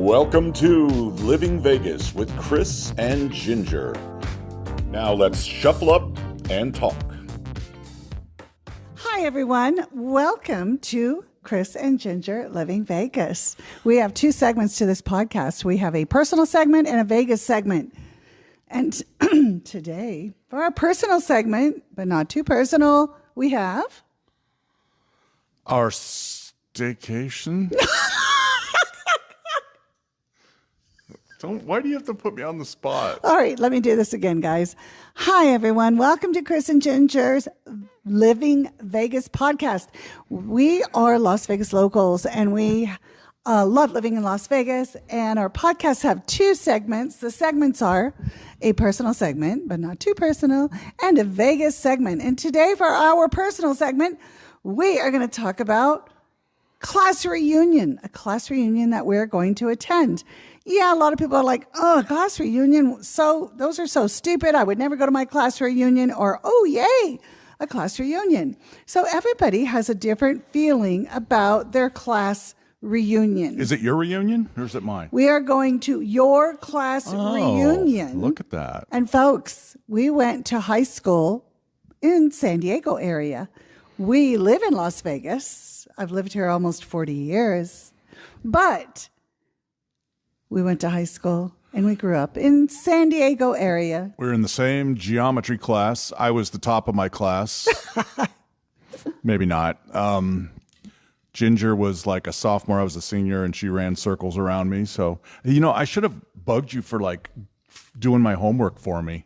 Welcome to Living Vegas with Kris and Ginger. Now let's shuffle up and talk. Hi, everyone. Welcome to Kris and Ginger Living Vegas. We have two segments to this podcast. We have a personal segment and a Vegas segment. And today, for our personal segment, but not too personal, we have our staycation. Why do you have to put me on the spot? All right, let me do this again, guys. Hi, everyone. Welcome to Kris and Ginger's Living Vegas podcast. We are Las Vegas locals, and we love living in Las Vegas. And our podcasts have two segments. The segments are a personal segment, but not too personal, and a Vegas segment. And today, for our personal segment, we are going to talk about class reunion, a class reunion that we're going to attend. Yeah, a lot of people are like, oh, class reunion, so those are so stupid. I would never go to my class reunion, or, oh, yay, a class reunion. So everybody has a different feeling about their class reunion. Is it your reunion or is it mine? We are going to your class reunion. Look at that. And folks, we went to high school in San Diego area. We live in Las Vegas. I've lived here almost 40 years, but we went to high school and we grew up in San Diego area. We're in the same geometry class. I was the top of my class. Maybe not. Ginger was like a sophomore. I was a senior, and she ran circles around me. So, I should have bugged you for like doing my homework for me.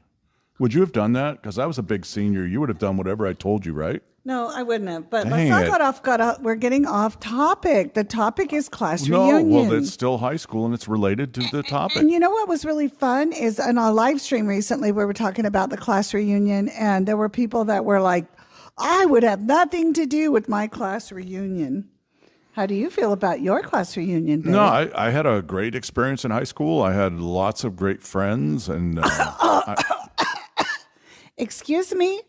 Would you have done that? Because I was a big senior. You would have done whatever I told you, right? No, I wouldn't have. But Dang let's not got off. We're getting off topic. The topic is class reunion. Well, it's still high school, and it's related to the topic. And you know what was really fun is on a live stream recently, we were talking about the class reunion, and there were people that were like, I would have nothing to do with my class reunion. How do you feel about your class reunion, babe? No, I had a great experience in high school. I had lots of great friends, and Excuse me?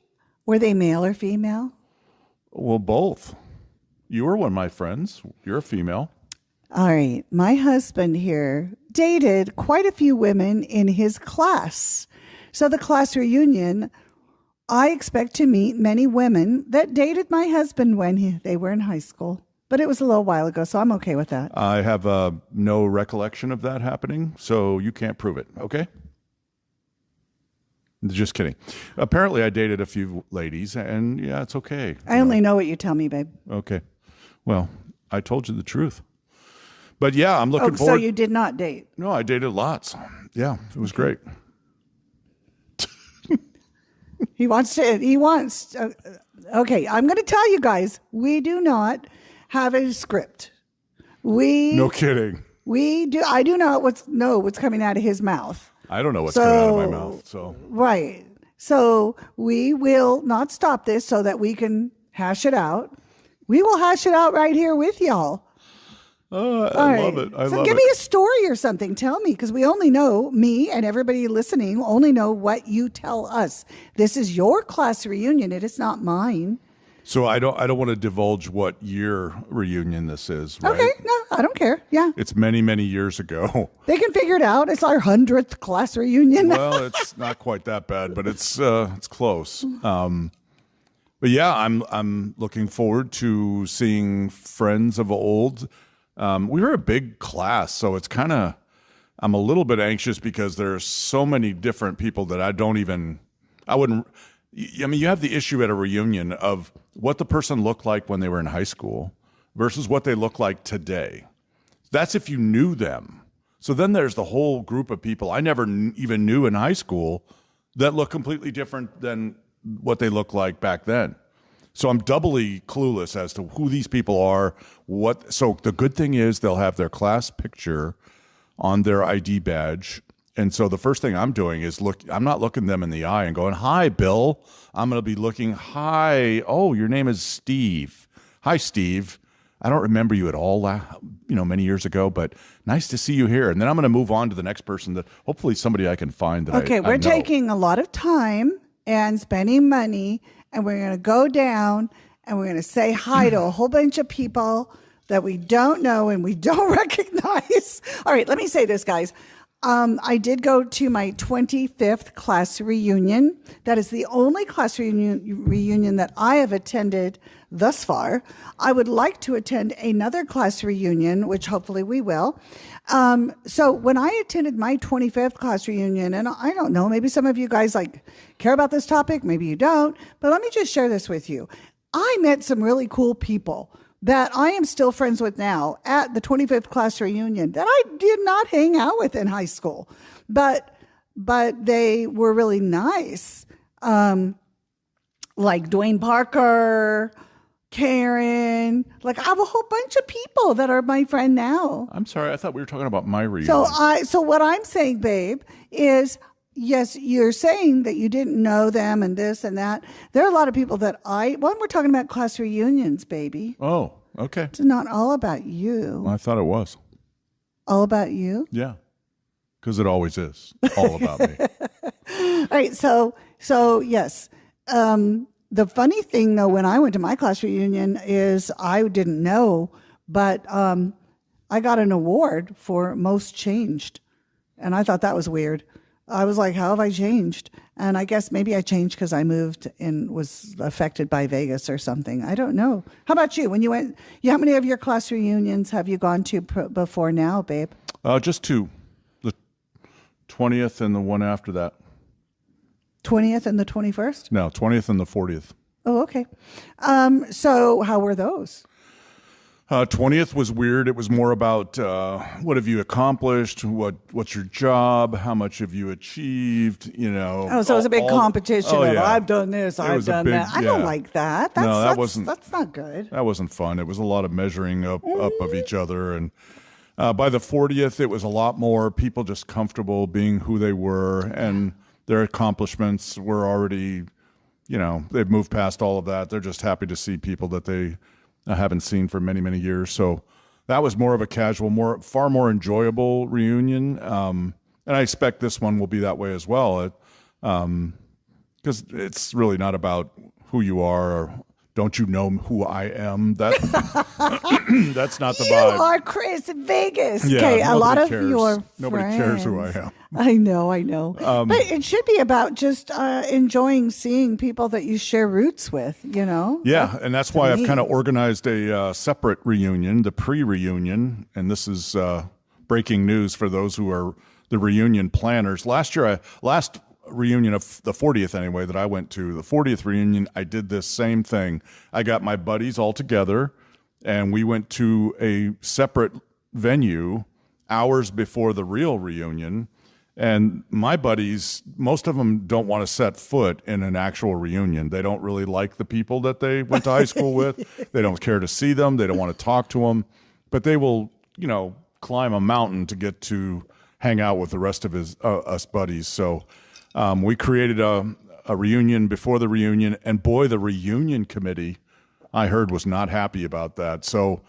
Were they male or female? Well, both. You were one of my friends. You're a female. All right. My husband here dated quite a few women in his class. So the class reunion, I expect to meet many women that dated my husband when they were in high school. But it was a little while ago, so I'm okay with that. I have no recollection of that happening, so you can't prove it, okay? Just kidding. Apparently, I dated a few ladies, and yeah, it's okay. I only know what you tell me, babe. Okay. Well, I told you the truth. But yeah, I'm looking forward. So you did not date? No, I dated lots. Yeah, it was great. He wants. Okay, I'm going to tell you guys, we do not have a script. No kidding. We do. I do not know what's coming out of his mouth. I don't know what's coming out of my mouth. So right. So we will not stop this so that we can hash it out. We will hash it out right here with y'all. I love it. So give me a story or something. Tell me, because we only know, me and everybody listening only know what you tell us. This is your class reunion. It is not mine. So I don't want to divulge what year reunion this is, right? Okay, no, I don't care. Yeah. It's many, many years ago. They can figure it out. It's our 100th class reunion. Well, it's not quite that bad, but it's close. But yeah, I'm looking forward to seeing friends of old. We were a big class, so it's I'm a little bit anxious because there's so many different people that you have the issue at a reunion of what the person looked like when they were in high school versus what they look like today. That's if you knew them. So then there's the whole group of people I never even knew in high school that look completely different than what they look like back then. So I'm doubly clueless as to who these people are. So the good thing is they'll have their class picture on their ID badge. And so the first thing I'm doing is I'm not looking them in the eye and going, hi, Bill. I'm going to be looking, hi. Oh, your name is Steve. Hi, Steve. I don't remember you at all, many years ago, but nice to see you here. And then I'm going to move on to the next person that hopefully somebody I can find that I we're know. Taking a lot of time and spending money, and we're going to go down and we're going to say hi to a whole bunch of people that we don't know and we don't recognize. All right, let me say this, guys. I did go to my 25th class reunion. That is the only class reunion that I have attended thus far. I would like to attend another class reunion, which hopefully we will. So when I attended my 25th class reunion, and I don't know, maybe some of you guys like care about this topic, maybe you don't, but let me just share this with you. I met some really cool people that I am still friends with now at the 25th class reunion that I did not hang out with in high school, but they were really nice. Like Dwayne Parker, Karen, like I have a whole bunch of people that are my friend now. I'm sorry, I thought we were talking about my reunion. So what I'm saying, babe, is yes, you're saying that you didn't know them and this and that. There are a lot of people that we're talking about class reunions, baby. Oh, okay. It's not all about you. I thought it was. All about you? Yeah. Because it always is all about me. All right. So yes. The funny thing though, when I went to my class reunion is I didn't know, but I got an award for most changed. And I thought that was weird. I was like, how have I changed? And I guess maybe I changed because I moved and was affected by Vegas or something. I don't know. How about you? When you went, how many of your class reunions have you gone to before now, babe? Just two. The 20th and the one after that. 20th and the 21st? No, 20th and the 40th. Oh, okay. So how were those? 20th was weird. It was more about what have you accomplished, what's your job, how much have you achieved, you know. Oh, so it was a big competition of yeah. I've done this, I've done that. I don't like that. That's not good. That wasn't fun. It was a lot of measuring up of each other. And by the 40th, it was a lot more people just comfortable being who they were, and their accomplishments were already, you know, they've moved past all of that. They're just happy to see people that they I haven't seen for many, many years. So that was more of a casual, far more enjoyable reunion. And I expect this one will be that way as well. Because it's really not about who you are or don't you know who I am. That's not the vibe. You are Kris Vegas. Yeah, okay, a lot of cares. your Nobody friends. cares who I am. I know. But it should be about just enjoying seeing people that you share roots with, you know? Yeah, and that's why I've kind of organized a separate reunion, the pre-reunion, and this is breaking news for those who are the reunion planners. Last reunion of the 40th anyway that I went to, the 40th reunion, I did this same thing. I got my buddies all together, and we went to a separate venue hours before the real reunion. And my buddies, most of them don't want to set foot in an actual reunion. They don't really like the people that they went to high school with. They don't care to see them. They don't want to talk to them. But they will, you know, climb a mountain to get to hang out with the rest of us buddies. So we created a reunion before the reunion. And boy, the reunion committee, I heard, was not happy about that. So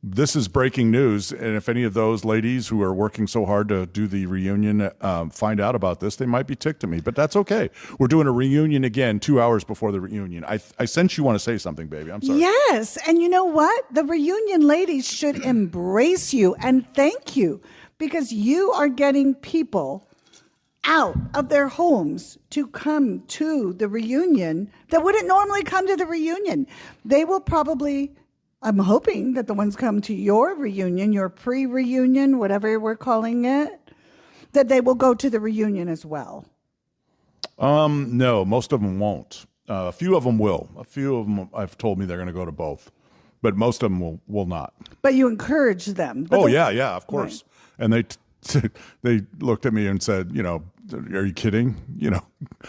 this is breaking news, and if any of those ladies who are working so hard to do the reunion find out about this, they might be ticked at me, but that's okay. We're doing a reunion again 2 hours before the reunion. I sense you want to say something, baby. I'm sorry. Yes, and you know what? The reunion ladies should embrace you and thank you, because you are getting people out of their homes to come to the reunion that wouldn't normally come to the reunion. They will probably... I'm hoping that the ones come to your reunion, your pre-reunion, whatever we're calling it, that they will go to the reunion as well. No, most of them won't. A few of them will. A few of them have told me they're going to go to both, but most of them will not. But you encourage them. Yeah, of course. Right. And they looked at me and said, you know, are you kidding? You know,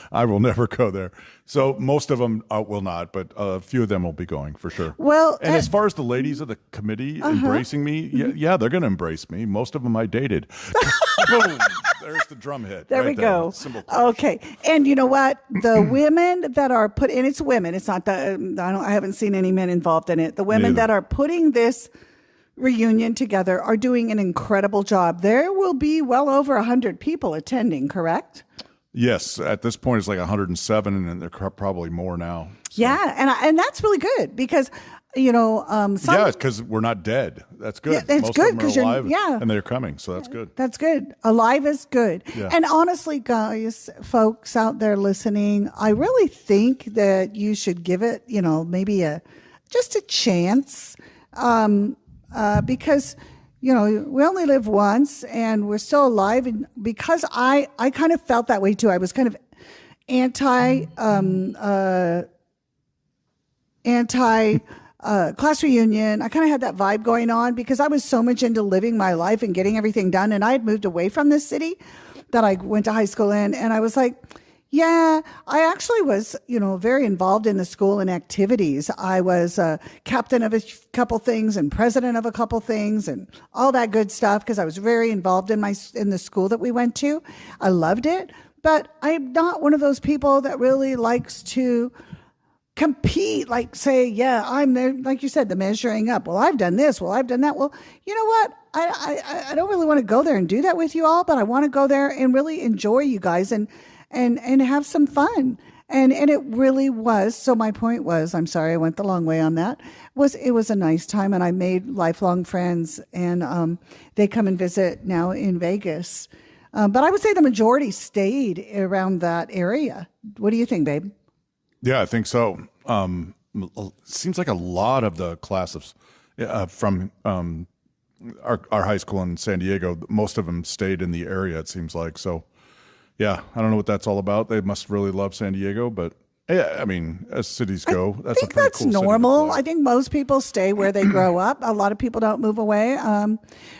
I will never go there. So most of them will not, but a few of them will be going for sure. Well, and as far as the ladies of the committee embracing me, yeah, they're going to embrace me. Most of them I dated. Boom! There's the drum hit. There we go. Okay, and you know what? The women that are and it's women. It's not I haven't seen any men involved in it. The women that are putting this reunion together are doing an incredible job. There will be well over 100 people attending, correct? Yes, at this point it's like 107, and there are probably more now. So. Yeah, and that's really good, because some, Yeah, because we're not dead. That's good. Yeah, that's Most good of them are 'cause you're- alive, yeah. and they're coming, so that's good. That's good. Alive is good. Yeah. And honestly, guys, folks out there listening, I really think that you should give it, maybe just a chance, because we only live once, and we're still alive. And because I kind of felt that way too. I was kind of anti class reunion. I kind of had that vibe going on because I was so much into living my life and getting everything done. And I had moved away from this city that I went to high school in. And I was like, yeah, I actually was, very involved in the school and activities. I was captain of a couple things and president of a couple things and all that good stuff because I was very involved in the school that we went to. I loved it. But I'm not one of those people that really likes to compete, like say, yeah, I'm there, like you said, the measuring up. Well, I've done this. Well, I've done that. Well, you know what? I don't really want to go there and do that with you all, but I want to go there and really enjoy you guys and have some fun. And it really was. So my point was, I'm sorry, I went the long way on that. It was a nice time, and I made lifelong friends, and they come and visit now in Vegas. But I would say the majority stayed around that area. What do you think, babe? Yeah, I think so. Seems like a lot of the classes from our high school in San Diego, most of them stayed in the area, it seems like. So, yeah, I don't know what that's all about. They must really love San Diego, but yeah, I mean, as cities go, that's a pretty cool normal. city. I think most people stay where they grow up. A lot of people don't move away.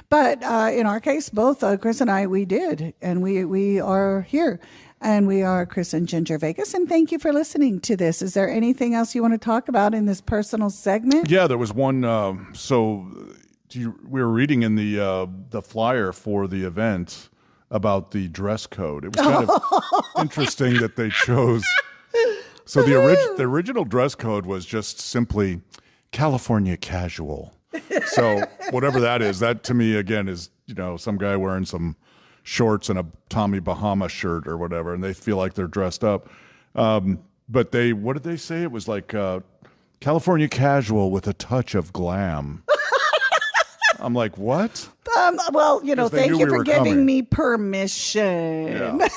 But in our case, both Kris and I, we did, and we are here. And we are Kris and Ginger Vegas, and thank you for listening to this. Is there anything else you want to talk about in this personal segment? Yeah, there was one. We were reading in the flyer for the event about the dress code. It was kind of interesting that they chose. So the original dress code was just simply California casual. So whatever that is, that to me again is some guy wearing some shorts and a Tommy Bahama shirt or whatever, and they feel like they're dressed up. But what did they say? It was like California casual with a touch of glam. I'm like, what? Well, thank you for giving me permission. Yeah.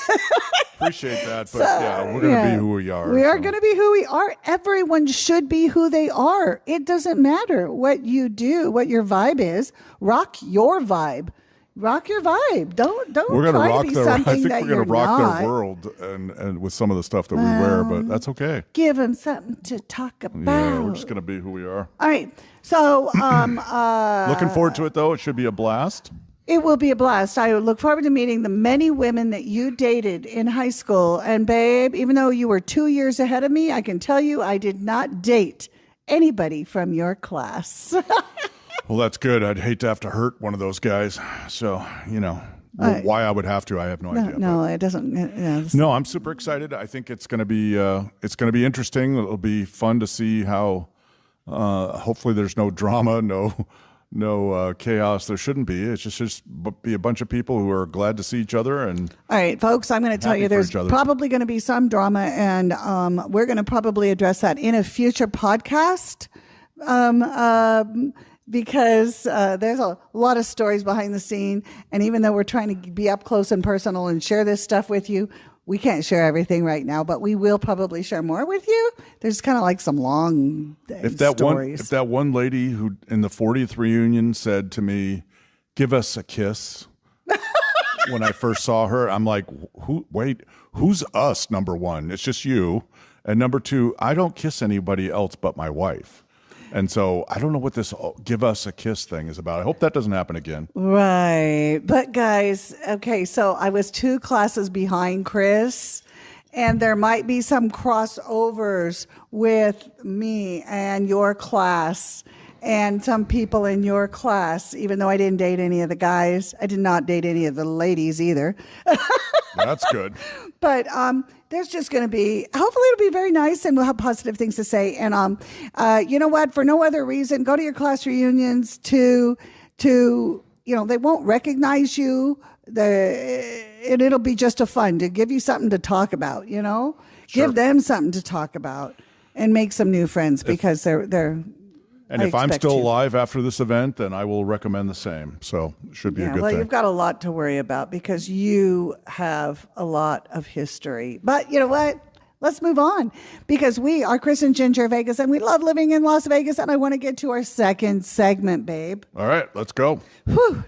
Appreciate that, but we're going to be who we are. We are going to be who we are. Everyone should be who they are. It doesn't matter what you do, what your vibe is. Rock your vibe. Rock your vibe. Don't we're gonna try rock to be the, something I think that we're you're going to rock not. their world and with some of the stuff that we wear, but that's okay. Give them something to talk about. Yeah, we're just going to be who we are. All right. So, looking forward to it, though. It should be a blast. It will be a blast. I look forward to meeting the many women that you dated in high school. And babe, even though you were 2 years ahead of me, I can tell you I did not date anybody from your class. Well, that's good. I'd hate to have to hurt one of those guys. So, why I would have to, I have no idea. No, it doesn't. No, I'm super excited. I think it's going to be interesting. It'll be fun to see how. Hopefully, there's no drama, no chaos. There shouldn't be. It's just be a bunch of people who are glad to see each other. And all right, folks, I'm going to tell you, there's probably going to be some drama, and we're going to probably address that in a future podcast. Because there's a lot of stories behind the scene. And even though we're trying to be up close and personal and share this stuff with you, we can't share everything right now, but we will probably share more with you. There's kind of like some long stories. If that one lady who in the 40th reunion said to me, "Give us a kiss," when I first saw her, I'm like, who's us? Number one, it's just you. And number two, I don't kiss anybody else but my wife. And so I don't know what this "give us a kiss" thing is about. I hope that doesn't happen again. Right. But guys, okay, so I was 2 classes behind Kris, and there might be some crossovers with me and your class and some people in your class, even though I didn't date any of the guys. I did not date any of the ladies either. That's good. But there's just going to be, hopefully it'll be very nice and we'll have positive things to say. And you know what? For no other reason, go to your class reunions to they won't recognize you. It'll be just a fun to give you something to talk about, Sure. Give them something to talk about and make some new friends because they're And if I'm still alive after this event, then I will recommend the same. So it should be a good thing. You've got a lot to worry about because you have a lot of history. But you know what? Let's move on because we are Kris and Ginger Vegas and we love living in Las Vegas. And I want to get to our second segment, babe. All right, let's go. Whew.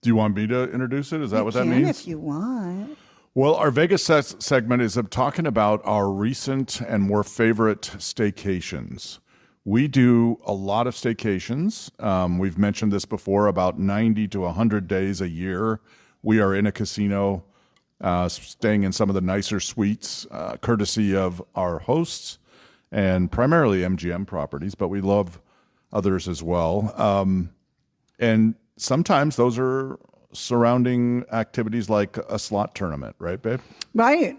Do you want me to introduce it? Is that what that means? If you want. Well, our Vegas segment is talking about our recent and more favorite staycations. We do a lot of staycations. We've mentioned this before, about 90 to 100 days a year. We are in a casino, staying in some of the nicer suites, courtesy of our hosts and primarily MGM properties, but we love others as well. And sometimes those are surrounding activities like a slot tournament, right, babe? Right.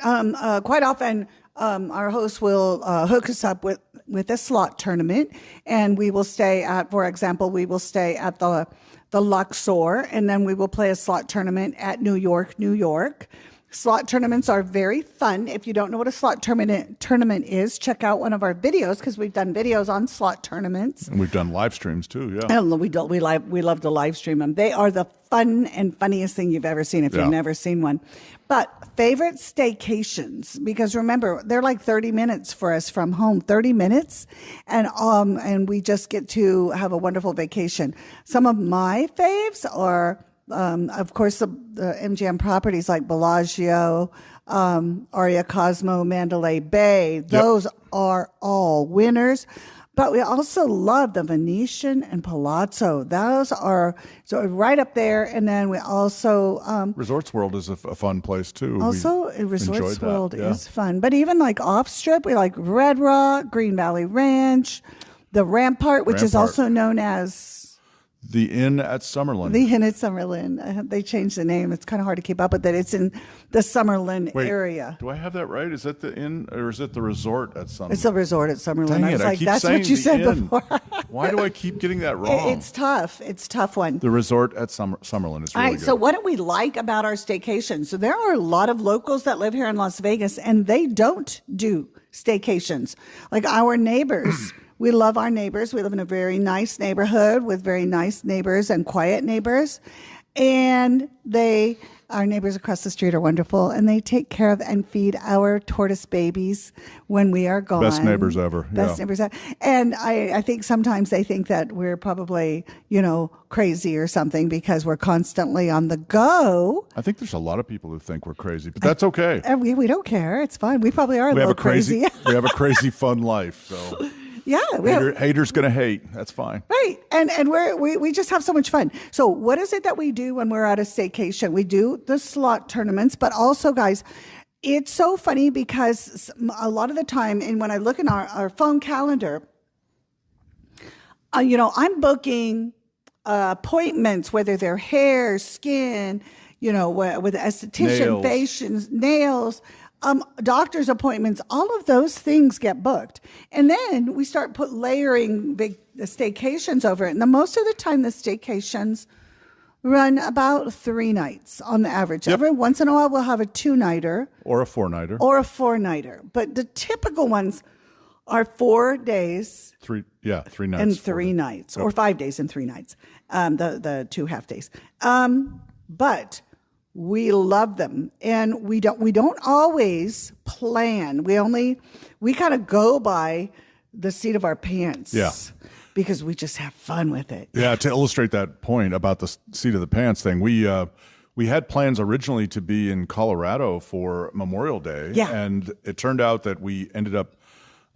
Quite often, our host will hook us up with a slot tournament, and we will stay at, for example, the Luxor, and then we will play a slot tournament at New York, New York. Slot tournaments are very fun. If you don't know what a slot tournament is, check out one of our videos because we've done videos on slot tournaments. And we've done live streams too, yeah. And we love to live stream them. They are the fun and funniest thing you've ever seen if you've never seen one. But favorite staycations, because remember, they're like 30 minutes for us from home, 30 minutes. And we just get to have a wonderful vacation. Some of my faves are... of course, the MGM properties like Bellagio, Aria Cosmo, Mandalay Bay, those are all winners. But we also love the Venetian and Palazzo. Those are so right up there. And then we also... Resorts World is a fun place, too. Also, Resorts World is fun. But even like off-strip, we like Red Rock, Green Valley Ranch, the Rampart, which is also known as... The Inn at Summerlin. The Inn at Summerlin. They changed the name. It's kind of hard to keep up with that. It's in the Summerlin area. Do I have that right? Is that the Inn or is it the Resort at Summerlin? It's the Resort at Summerlin. Dang I was it, like, keep that's what you said Inn. before. Why do I keep getting that wrong? It's tough. It's a tough one. The Resort at Summerlin is really good. So what do we like about our staycations? So there are a lot of locals that live here in Las Vegas, and they don't do staycations. Like our neighbors. We love our neighbors. We live in a very nice neighborhood with very nice neighbors and quiet neighbors. And our neighbors across the street are wonderful, and they take care of and feed our tortoise babies when we are gone. Best neighbors ever. Best neighbors ever. And I think sometimes they think that we're probably, crazy or something because we're constantly on the go. I think there's a lot of people who think we're crazy, but that's okay. We don't care. It's fine. We probably are a little crazy. We have a crazy fun life, so... Yeah, haters gonna hate. That's fine, right? And we just have so much fun. So, what is it that we do when we're at a staycation? We do the slot tournaments, but also, guys, it's so funny because a lot of the time, and when I look in our phone calendar, I'm booking appointments, whether they're hair, skin, with esthetician, facials, nails. Doctor's appointments, all of those things get booked. And then we start layering the staycations over it. And most of the time, the staycations run about 3 nights on the average. Yep. Every once in a while, we'll have a 2-nighter. Or a 4-nighter. Or a 4-nighter. But the typical ones are 4 days. 3 nights. And 3 nights. Or 5 days and 3 nights. The 2 half days. But... we love them, and we don't always plan. We kind of go by the seat of our pants. Yeah. Because we just have fun with it. Yeah, to illustrate that point about the seat of the pants thing, we had plans originally to be in Colorado for Memorial Day. Yeah. And it turned out that we ended up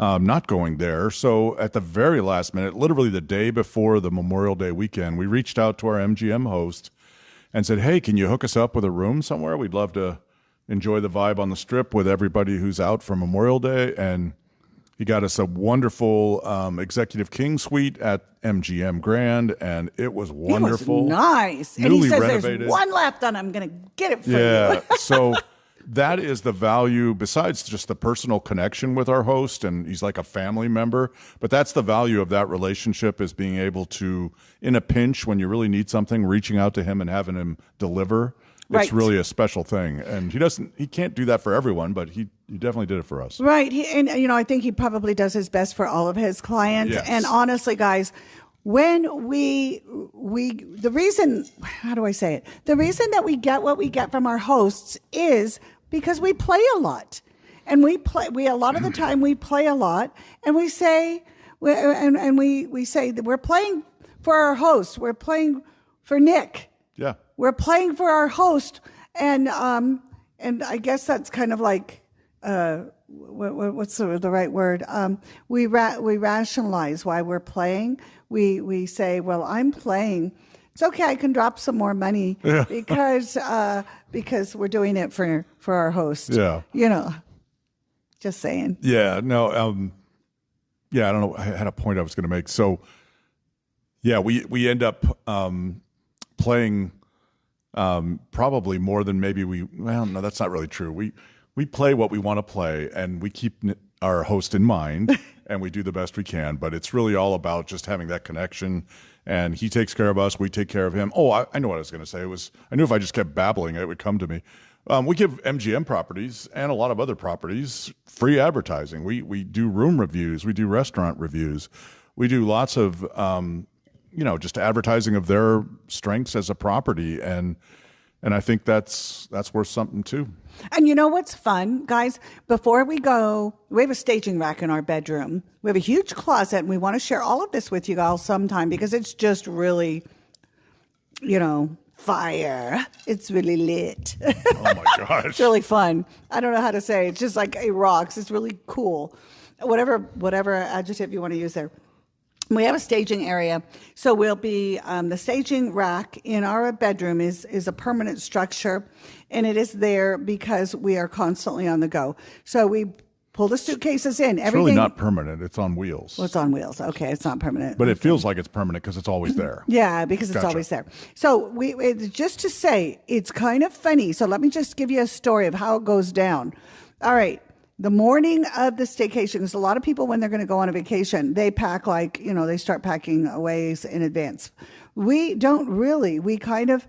not going there. So at the very last minute, literally the day before the Memorial Day weekend, we reached out to our MGM host and said, hey, can you hook us up with a room somewhere? We'd love to enjoy the vibe on the Strip with everybody who's out for Memorial Day. And he got us a wonderful Executive King suite at MGM Grand, and it was wonderful. It was nice. And he says there's one left, and I'm going to get it for you. Yeah, so that is the value, besides just the personal connection with our host, and he's like a family member, but that's the value of that relationship, is being able to, in a pinch, when you really need something, reaching out to him and having him deliver. Right. really a special thing. And he can't do that for everyone, but he definitely did it for us. Right. And I think he probably does his best for all of his clients. Yes. And honestly, guys, when the reason, how do I say it? The reason that we get what we get from our hosts is because we play a lot. And a lot of the time we play a lot, and we say, we say that we're playing for our host. We're playing for Nick. Yeah. We're playing for our host. And I guess that's kind of like, what's the right word? We rationalize why we're playing. We say, well, I'm playing. It's okay. I can drop some more money because we're doing it for our host. Yeah. Just saying. Yeah. No. I don't know. I had a point I was going to make. So, yeah, we end up playing probably more than maybe well, no, that's not really true. We play what we want to play, and we keep our host in mind, and we do the best we can. But it's really all about just having that connection, and he takes care of us. We take care of him. Oh, I know what I was going to say. I knew if I just kept babbling, it would come to me. We give MGM properties and a lot of other properties free advertising. We do room reviews. We do restaurant reviews. We do lots of, just advertising of their strengths as a property. And I think that's worth something too. And you know what's fun, guys? Before we go, we have a staging rack in our bedroom. We have a huge closet, and we want to share all of this with you all sometime because it's just really, fire. It's really lit. Oh my gosh. It's really fun. I don't know how to say it. It's just like it rocks. It's really cool. Whatever adjective you want to use there. We have a staging area. So we'll be, the staging rack in our bedroom is a permanent structure, and it is there because we are constantly on the go. So we pull the suitcases in. It's really not permanent. It's on wheels. Well, it's on wheels. Okay, it's not permanent. But it feels like it's permanent because it's always there. Yeah, because it's always there. So just to say, it's kind of funny. So let me just give you a story of how it goes down. All right. The morning of the staycation, because a lot of people, when they're going to go on a vacation, they pack they start packing a ways in advance. We don't really. We kind of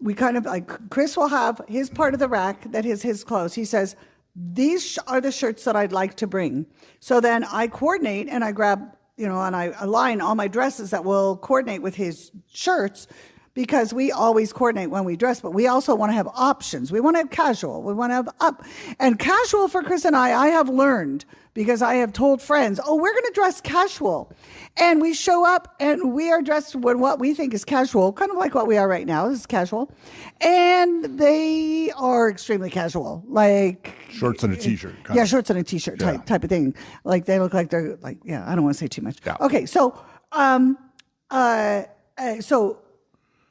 like Kris will have his part of the rack that is his clothes. He says, these are the shirts that I'd like to bring. So then I coordinate and I grab, and I align all my dresses that will coordinate with his shirts, because we always coordinate when we dress, but we also want to have options. We want to have casual. We want to have up. And casual for Kris and I have learned, because I have told friends, we're going to dress casual. And we show up and we are dressed when what we think is casual, kind of like what we are right now. This is casual. And they are extremely casual, like shorts and a t-shirt. Yeah, shorts and a t-shirt type of thing. Like they look like they're like, I don't want to say too much. Yeah. Okay. So,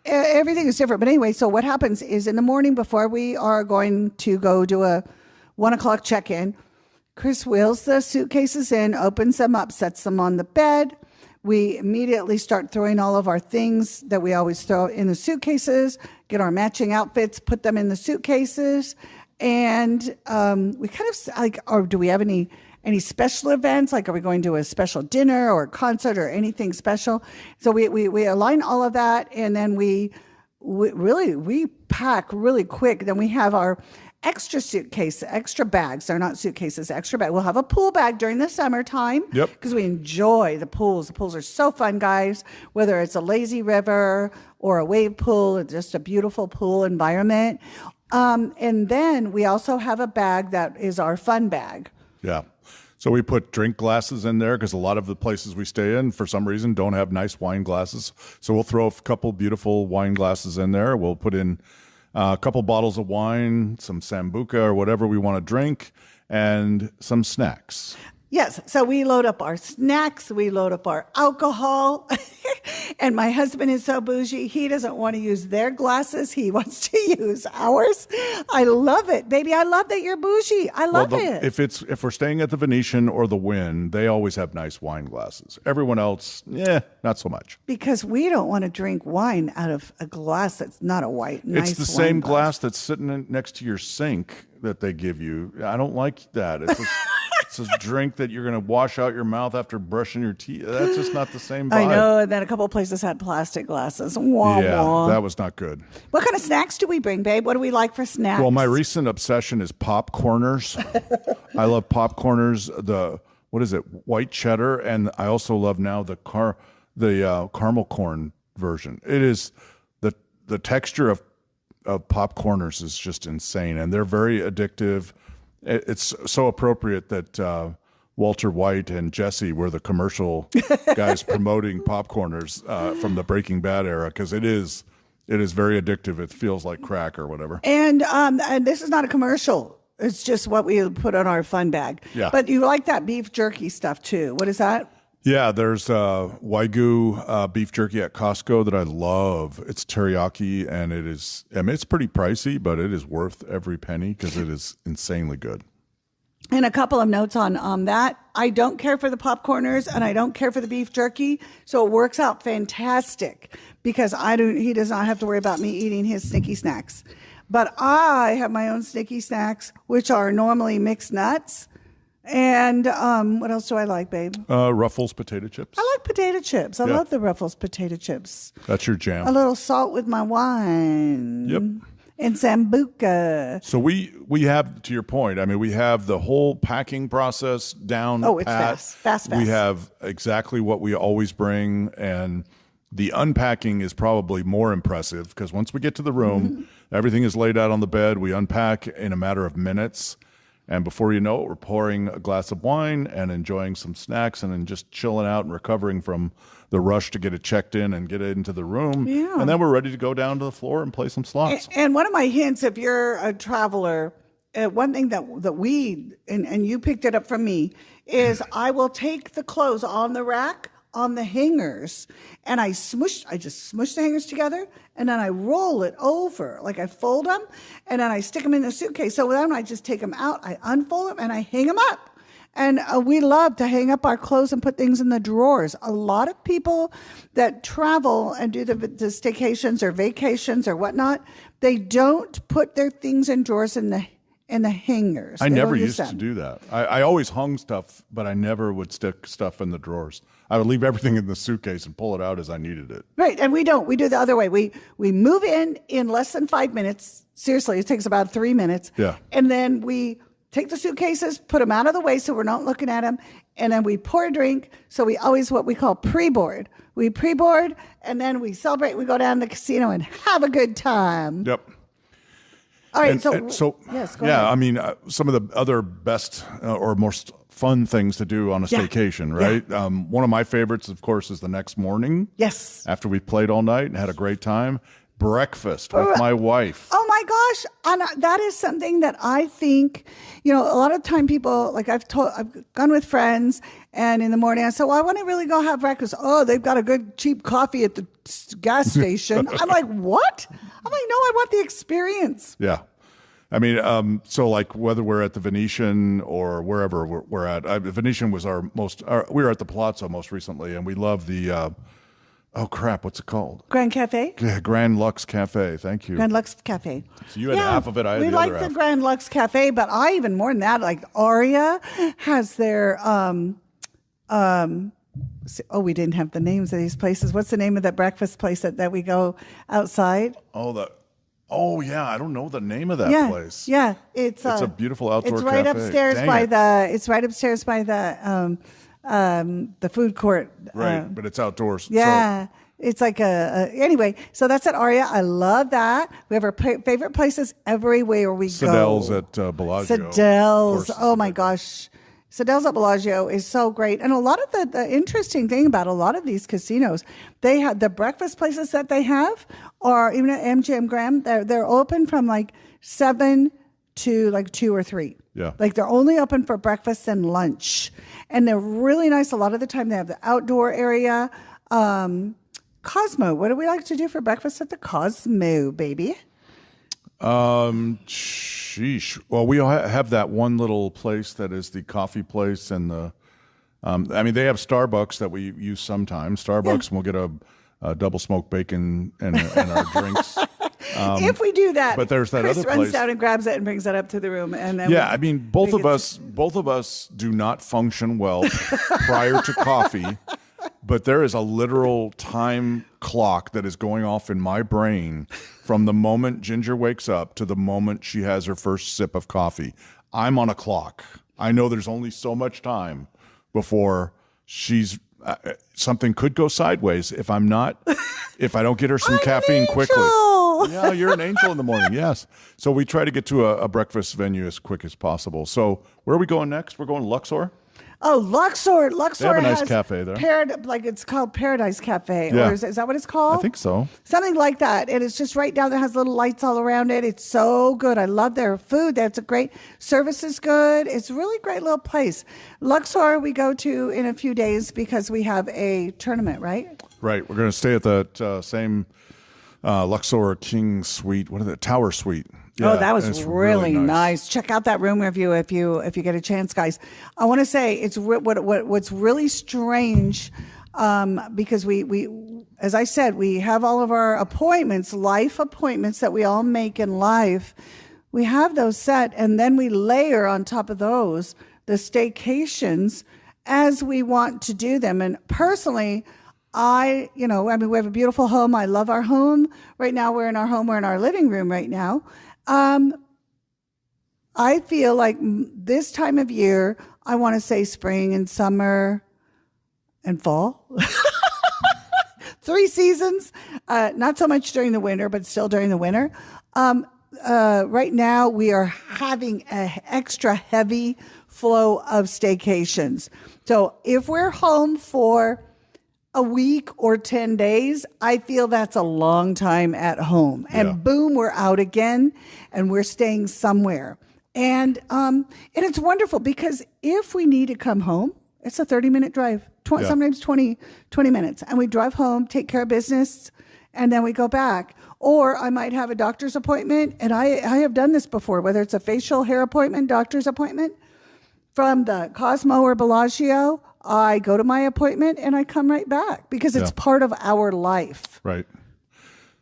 everything is different. But anyway, so what happens is in the morning before we are going to go do a 1:00 check-in, Kris wheels the suitcases in, opens them up, sets them on the bed. We immediately start throwing all of our things that we always throw in the suitcases, get our matching outfits, put them in the suitcases. And we kind of do we have any special events? Like, are we going to a special dinner or a concert or anything special? So we align all of that, and then we pack really quick. Then we have our extra suitcase, extra bags. They're not suitcases, extra bag. We'll have a pool bag during the summertime. Yep. Because we enjoy the pools. The pools are so fun, guys. Whether it's a lazy river or a wave pool, or just a beautiful pool environment. And then we also have a bag that is our fun bag. Yeah. So we put drink glasses in there because a lot of the places we stay in, for some reason, don't have nice wine glasses. So we'll throw a couple beautiful wine glasses in there. We'll put in a couple bottles of wine, some Sambuca or whatever we want to drink, and some snacks. Yes. So we load up our snacks. We load up our alcohol. And my husband is so bougie. He doesn't want to use their glasses. He wants to use ours. I love it, baby. I love that you're bougie. I love it. If we're staying at the Venetian or the Wynn, they always have nice wine glasses. Everyone else, not so much. Because we don't want to drink wine out of a glass that's not a nice. It's the same glass that's sitting next to your sink that they give you. I don't like that. It's a drink that you're going to wash out your mouth after brushing your teeth. That's just not the same vibe. I know. And then a couple of places had plastic glasses. Wah, Yeah, wah. that was not good. What kind of snacks do we bring, babe? What do we like for snacks? Well, my recent obsession is popcorners. I love popcorners. What is it? White cheddar, and I also love now the caramel corn version. It is the texture of popcorners is just insane, and they're very addictive. It's so appropriate that Walter White and Jesse were the commercial guys promoting popcorners from the Breaking Bad era, because it is very addictive. It feels like crack or whatever. And this is not a commercial. It's just what we put on our fun bag. Yeah. But you like that beef jerky stuff too. What is that? Yeah, there's Wagyu beef jerky at Costco that I love. It's teriyaki, and it's pretty pricey, but it is worth every penny because it is insanely good. And a couple of notes on that. I don't care for the popcorners, and I don't care for the beef jerky, so it works out fantastic because he does not have to worry about me eating his sneaky snacks. But I have my own sneaky snacks, which are normally mixed nuts. And what else do I like, babe? Ruffles potato chips. I like potato chips. I love the Ruffles potato chips. That's your jam. A little salt with my wine. Yep. And Sambuca. So we have, to your point, I mean, we have the whole packing process down. Oh, it's pat. fast. We have exactly what we always bring, and the unpacking is probably more impressive because once we get to the room, everything is laid out on the bed. We unpack in a matter of minutes. And before you know it, we're pouring a glass of wine and enjoying some snacks and then just chilling out and recovering from the rush to get it checked in and get it into the room. Yeah. And then we're ready to go down to the floor and play some slots. And one of my hints, if you're a traveler, one thing that we, and you picked it up from me, is I will take the clothes on the rack, on the hangers, and I just smush the hangers together, and then I roll it over, like I fold them, and then I stick them in the suitcase. So then I just take them out, I unfold them, and I hang them up. And we love to hang up our clothes and put things in the drawers. A lot of people that travel and do the staycations or vacations or whatnot, they don't put their things in drawers in the hangers. I never used to do that. I always hung stuff, but I never would stick stuff in the drawers. I would leave everything in the suitcase and pull it out as I needed it. Right, and we don't. We do the other way. We move in less than 5 minutes. Seriously, it takes about 3 minutes. Yeah. And then we take the suitcases, put them out of the way so we're not looking at them, and then we pour a drink. So we always what we call pre-board. We pre-board, and then we celebrate. We go down to the casino and have a good time. Yep. All right, And so yes, go yeah, ahead. I mean, some of the other best or most fun things to do on a staycation, right? Yeah. One of my favorites, of course, is the next morning. Yes. After we played all night and had a great time, breakfast with my wife. Oh my gosh. And that is something that I think, a lot of time people, like I've gone with friends and in the morning I said, well, I want to really go have breakfast. Oh, they've got a good cheap coffee at the gas station. I'm like, what? I'm like, no, I want the experience. Yeah. I mean, so like whether we're at the Venetian or wherever we're at, the Venetian was we were at the Palazzo most recently, and we love the, what's it called? Grand Cafe? Yeah, Grand Lux Cafe. Thank you. Grand Lux Cafe. So you had half of it, I had the other half. We like the Grand Lux Cafe, but I even more than that, like Aria has their, we didn't have the names of these places. What's the name of that breakfast place that we go outside? Oh yeah, I don't know the name of that place. Yeah, it's a beautiful outdoor It's right cafe. upstairs Dang by the food court. Right, but it's outdoors. Yeah. So, it's like anyway, so that's at Aria. I love that. We have our favorite places everywhere we Sedell's go. at Bellagio. Sedell's. Oh my gosh. Sedell's at Bellagio is so great. And a lot of the interesting thing about a lot of these casinos, they have the breakfast places that they have, or even at MGM Grand, they're open from like 7 to like 2 or 3. Yeah. Like they're only open for breakfast and lunch. And they're really nice. A lot of the time they have the outdoor area. Cosmo, what do we like to do for breakfast at the Cosmo, baby? Sheesh. Well, we have that one little place that is the coffee place, and they have Starbucks that we use sometimes. Starbucks, and we'll get a double smoked bacon and our drinks. If we do that, but there's that Kris other runs place. down and grabs it and brings it up to the room. And then Yeah, I mean, both of us do not function well prior to coffee, but there is a literal time clock that is going off in my brain from the moment Ginger wakes up to the moment she has her first sip of coffee. I'm on a clock. I know there's only so much time before she's something could go sideways if I don't get her some caffeine quickly. Yeah, you're an angel in the morning. Yes. So we try to get to a breakfast venue as quick as possible. So where are we going next? We're going to Luxor. Oh, Luxor. Luxor They have a nice has cafe there. It's called Paradise Cafe. Yeah. Or is that what it's called? I think so. Something like that. And it's just right down there. Has little lights all around it. It's so good. I love their food. That's a great service is good. It's a really great little place. Luxor we go to in a few days because we have a tournament, right? Right. We're going to stay at that same Luxor King Suite. What is it? Tower Suite. Yeah, oh, that was it's really nice. Check out that room review if you get a chance, guys. I want to say it's what's really strange because we as I said, we have all of our appointments, life appointments that we all make in life. We have those set, and then we layer on top of those the staycations as we want to do them. And personally, we have a beautiful home. I love our home. Right now, we're in our home. We're in our living room right now. I feel like this time of year, I want to say spring and summer and fall. 3 seasons. Not so much during the winter, but still during the winter. Right now, we are having an extra heavy flow of staycations. So if we're home for a week or 10 days, I feel that's a long time at home. And boom, we're out again and we're staying somewhere. And it's wonderful because if we need to come home, it's a 30-minute drive, sometimes 20 minutes. And we drive home, take care of business, and then we go back. Or I might have a doctor's appointment, and I have done this before, whether it's a facial hair appointment, doctor's appointment, from the Cosmo or Bellagio, I go to my appointment and I come right back because it's part of our life. Right.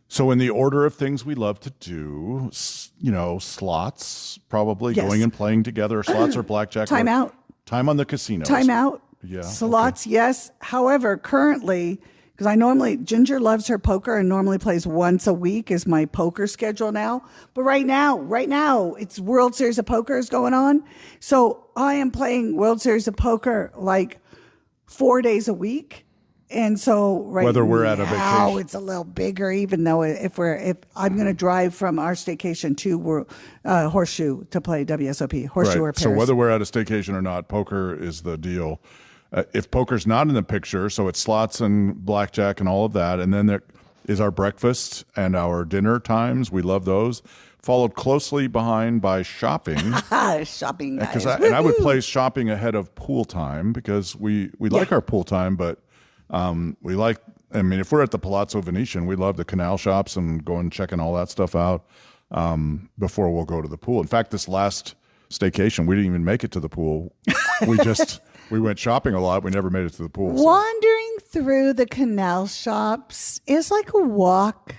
So in the order of things we love to do, slots, probably going and playing together, slots or blackjack. Time out. Time on the casinos. Time out. Yeah. Slots, yes. However, currently, because Ginger loves her poker and normally plays once a week is my poker schedule now. But right now, it's World Series of Poker is going on. So I am playing World Series of Poker like 4 days a week. And so whether we're at a vacation, it's a little bigger, even though if I'm going to drive from our staycation to Horseshoe to play WSOP, Horseshoe or Paris. So whether we're at a staycation or not, poker is the deal. If poker's not in the picture, so it's slots and blackjack and all of that. And then there is our breakfast and our dinner times. We love those. Followed closely behind by shopping. Shopping, guys. And I would place shopping ahead of pool time because we like our pool time, but if we're at the Palazzo Venetian, we love the canal shops and going checking all that stuff out before we'll go to the pool. In fact, this last staycation, we didn't even make it to the pool. We went shopping a lot. We never made it to the pool. So. Wandering through the canal shops is like a walk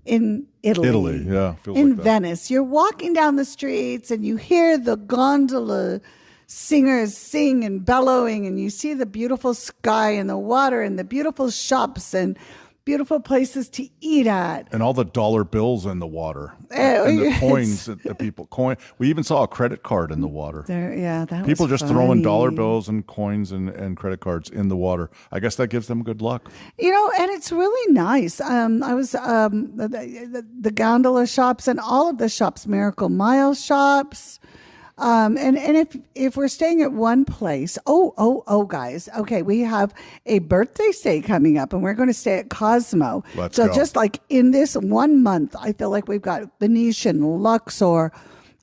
in Italy. Yeah. In Venice. You're walking down the streets and you hear the gondola singers sing and bellowing, and you see the beautiful sky and the water and the beautiful shops and beautiful places to eat at. And all the dollar bills in the water. And the coins that the people coin. We even saw a credit card in the water. People just throwing dollar bills and coins and credit cards in the water. I guess that gives them good luck. And it's really nice. I was the gondola shops and all of the shops, Miracle Mile shops. And if we're staying at one place, guys, okay, we have a birthday stay coming up and we're going to stay at Cosmo. Let's go. Just like in this 1 month, I feel like we've got Venetian, Luxor,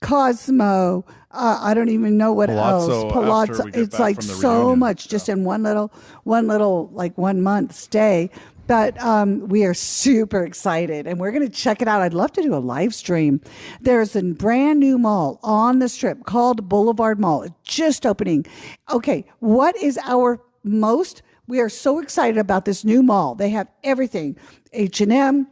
Cosmo. I don't even know what else. Palazzo. It's like so reunion. much just in one little like 1 month stay. But we are super excited, and we're going to check it out. I'd love to do a live stream. There's a brand new mall on the Strip called Boulevard Mall. It's just opening. Okay, what is we are so excited about this new mall. They have everything. H&M,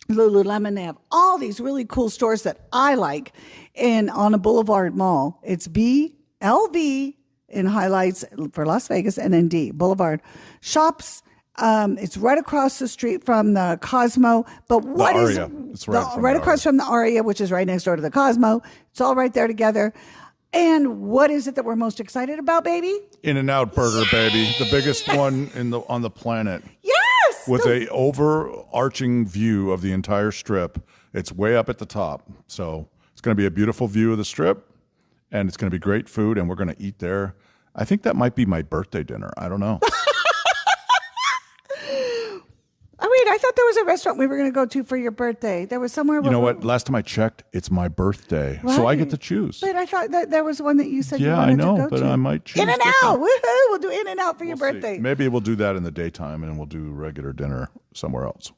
Lululemon. They have all these really cool stores that I like on a Boulevard Mall. It's BLV in highlights for Las Vegas, and then D Boulevard shops. It's right across the street from the Cosmo. But what is it's right across from the Aria, which is right next door to the Cosmo? It's all right there together. And what is it that we're most excited about, baby? In-N-Out Burger, baby, the biggest one on the planet. Yes, with a overarching view of the entire strip. It's way up at the top, so it's going to be a beautiful view of the strip, and it's going to be great food, and we're going to eat there. I think that might be my birthday dinner. I don't know. I thought there was a restaurant we were going to go to for your birthday. There was somewhere. You know what? Last time I checked, it's my birthday, so I get to choose. But I thought that there was one that you said you I wanted know, to go but to. I might choose In-N-Out. Woohoo! We'll do In-N-Out for your birthday. See. Maybe we'll do that in the daytime, and we'll do regular dinner somewhere else.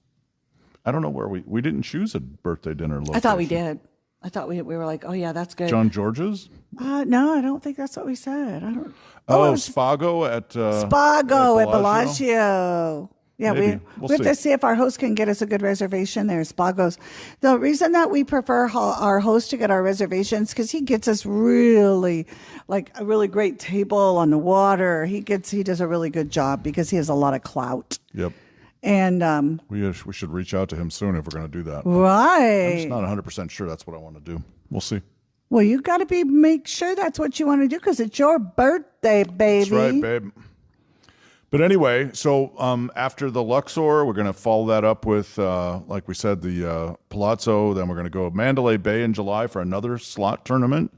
I don't know where we didn't choose a birthday dinner location. I thought we did. I thought we were like, oh yeah, that's good. John George's? No, I don't think that's what we said. I don't. Spago at Spago at Bellagio. Yeah, Maybe. we have to see if our host can get us a good reservation there. Spago's. The reason that we prefer our host to get our reservations because he gets us really like a really great table on the water. He does a really good job because he has a lot of clout. Yep. And we should reach out to him soon if we're going to do that. Right. I'm just not 100% sure that's what I want to do. We'll see. Well, you got to make sure that's what you want to do because it's your birthday, baby. That's right, babe. But anyway, so after the Luxor, we're going to follow that up with, like we said, the Palazzo. Then we're going to go Mandalay Bay in July for another slot tournament.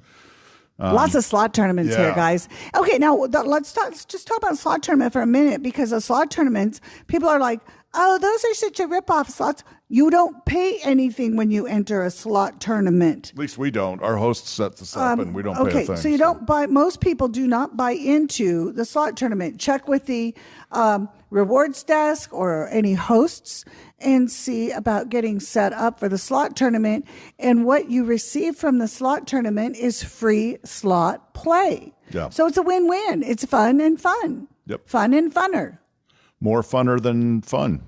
Lots of slot tournaments here, guys. Okay, now let's just talk about slot tournament for a minute because the slot tournaments, people are like, oh, those are such a rip-off slots. You don't pay anything when you enter a slot tournament. At least we don't. Our host sets this up and we don't pay a thing. Okay, so you don't buy, most people do not buy into the slot tournament. Check with the rewards desk or any hosts and see about getting set up for the slot tournament. And what you receive from the slot tournament is free slot play. Yeah. So it's a win-win. It's fun and fun. Yep. Fun and funner. More funner than fun.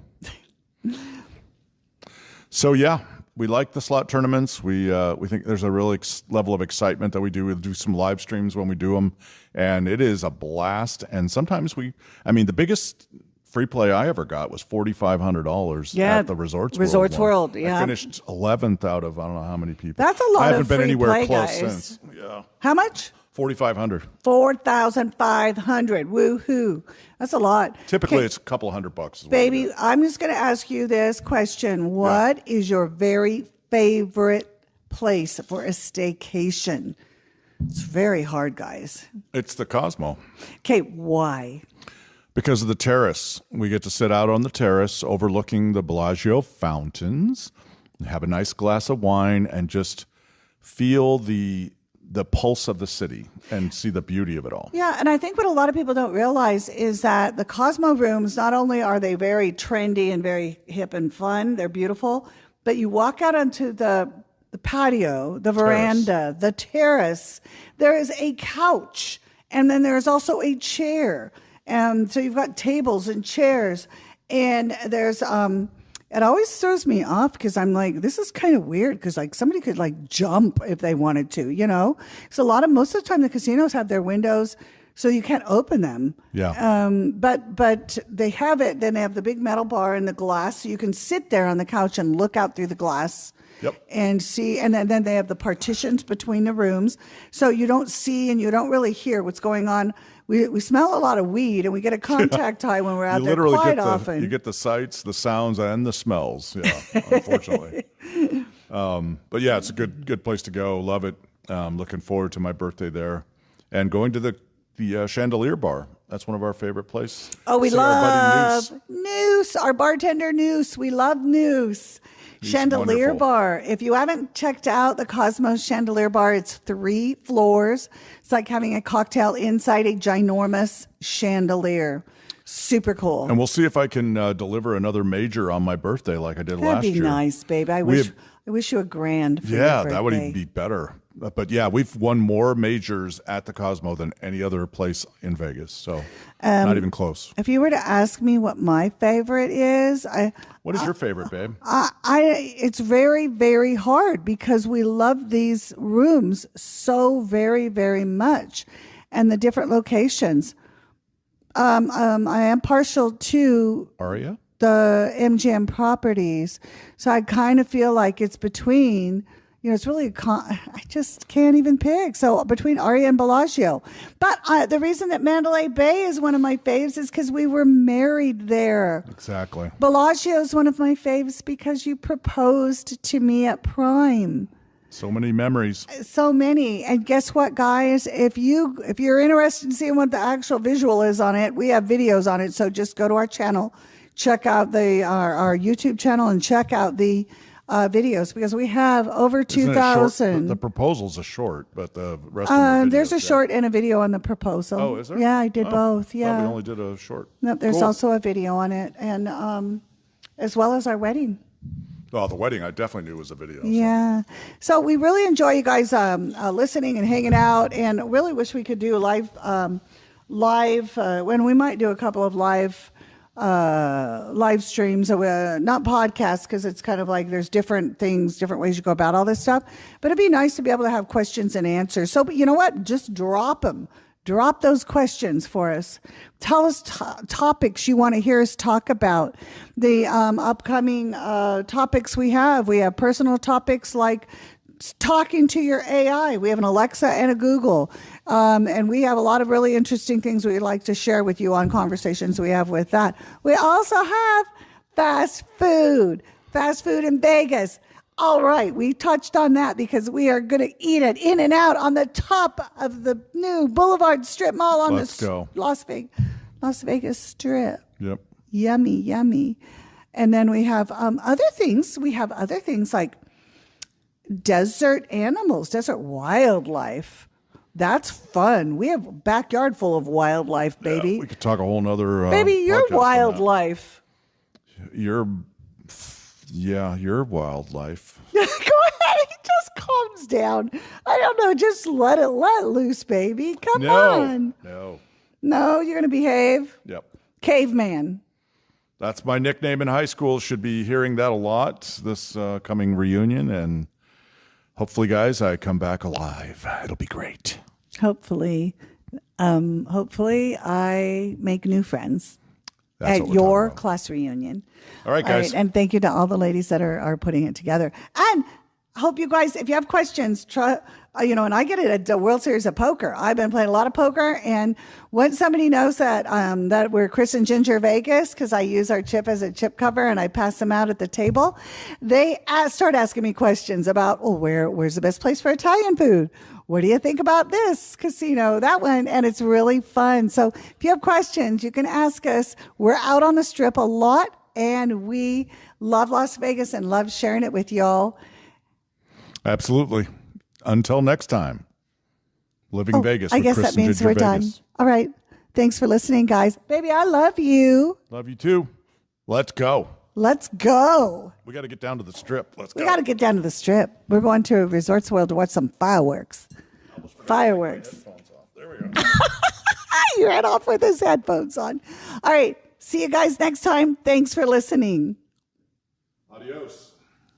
So yeah, we like the slot tournaments. We think there's a real level of excitement that we do. We'll do some live streams when we do them, and it is a blast. And sometimes the biggest free play I ever got was $4,500 at the Resorts World. Yeah, I finished 11th out of I don't know how many people. That's a lot. I haven't of been free anywhere play, close guys. since. Yeah, how much? 4,500. 4,500. Woohoo! That's a lot. Typically, it's a couple $100. Baby, I'm just going to ask you this question: What is your very favorite place for a staycation? It's very hard, guys. It's the Cosmo. Okay, why? Because of the terrace. We get to sit out on the terrace overlooking the Bellagio fountains, have a nice glass of wine, and just feel the pulse of the city and see the beauty of it all. Yeah, and I think what a lot of people don't realize is that the Cosmo rooms, not only are they very trendy and very hip and fun, they're beautiful, but you walk out onto the patio, the veranda, the terrace, there is a couch, and then there's also a chair. And so you've got tables and chairs, and there's it always throws me off because I'm like, this is kind of weird because like somebody could like jump if they wanted to, you know? So most of the time the casinos have their windows so you can't open them. Yeah. But they have it. Then they have the big metal bar and the glass so you can sit there on the couch and look out through the glass. Yep. And see, and then they have the partitions between the rooms so you don't see and you don't really hear what's going on. We smell a lot of weed, and we get a contact high when we're out there quite often. You get the sights, the sounds, and the smells. Yeah, unfortunately. But yeah, it's a good place to go. Love it. Looking forward to my birthday there, and going to the Chandelier Bar. That's one of our favorite places. Oh, we love Noose. Our bartender Noose. We love Noose. Chandelier wonderful. Bar. If you haven't checked out the Cosmos Chandelier Bar, it's 3 floors. It's like having a cocktail inside a ginormous chandelier. Super cool. And we'll see if I can deliver another major on my birthday like I did last year. That'd be nice, babe. I wish you a grand for your birthday. That would even be better. But yeah, we've won more majors at the Cosmo than any other place in Vegas. So not even close. If you were to ask me what my favorite is, What is your favorite, babe? it's very, very hard because we love these rooms so very, very much and the different locations. I am partial to Aria? the MGM properties. So I kind of feel like it's between, it's really, I just can't even pick. So between Aria and Bellagio. But the reason that Mandalay Bay is one of my faves is because we were married there. Exactly. Bellagio is one of my faves because you proposed to me at Prime. So many memories. So many. And guess what, guys? If you're interested in seeing what the actual visual is on it, we have videos on it. So just go to our channel, check out our YouTube channel, and check out the videos because we have over 2,000. The proposal's a short, but the rest of the there's a short and a video on the proposal. Oh, is there? Yeah, I did both. Yeah, we only did a short. Nope, there's Cool. also a video on it, and as well as our wedding. Oh, the wedding, I definitely knew was a video. Yeah. So we really enjoy you guys listening and hanging out, and really wish we could do live when we might do a couple of live streams, not podcasts, because it's kind of like there's different things, different ways you go about all this stuff. But it'd be nice to be able to have questions and answers. So, but you know what? Just drop them. Drop those questions for us. Tell us topics you want to hear us talk about. The upcoming topics we have. We have personal topics like talking to your AI. We have an Alexa and a Google. And we have a lot of really interesting things we'd like to share with you on conversations we have with that. We also have fast food in Vegas. All right, we touched on that because we are going to eat it In and Out on the top of the new Boulevard Strip Mall on Las Vegas Strip. Yep. Yummy, yummy. And then we have other things. We have other things like desert animals, desert wildlife. That's fun. We have a backyard full of wildlife, baby. Yeah, we could talk a whole nother baby, your podcast on wildlife. Your wildlife. Go ahead. It just calms down. I don't know. Just let loose, baby. Come on. No, you're going to behave. Yep. Caveman. That's my nickname in high school. Should be hearing that a lot this coming reunion. And hopefully, guys, I come back alive. It'll be great. Hopefully I make new friends. That's at your class reunion. All right, guys. All right, and thank you to all the ladies that are putting it together. And I hope you guys, if you have questions, and I get it at the World Series of Poker. I've been playing a lot of poker, and when somebody knows that that we're Kris and Ginger Vegas, because I use our chip as a chip cover and I pass them out at the table, they start asking me questions about, where's the best place for Italian food? What do you think about this casino, that one? And it's really fun. So if you have questions, you can ask us. We're out on the Strip a lot, and we love Las Vegas and love sharing it with y'all. Absolutely. Until next time, Living Vegas. I guess Kris that means Ginger we're done. All right. Thanks for listening, guys. Baby, I love you. Love you too. Let's go. Let's go. We got to get down to the Strip. Let's go. We got to get down to the Strip. We're going to Resorts World to watch some fireworks. Fireworks. There we go. He ran off with his headphones on. All right. See you guys next time. Thanks for listening. Adios.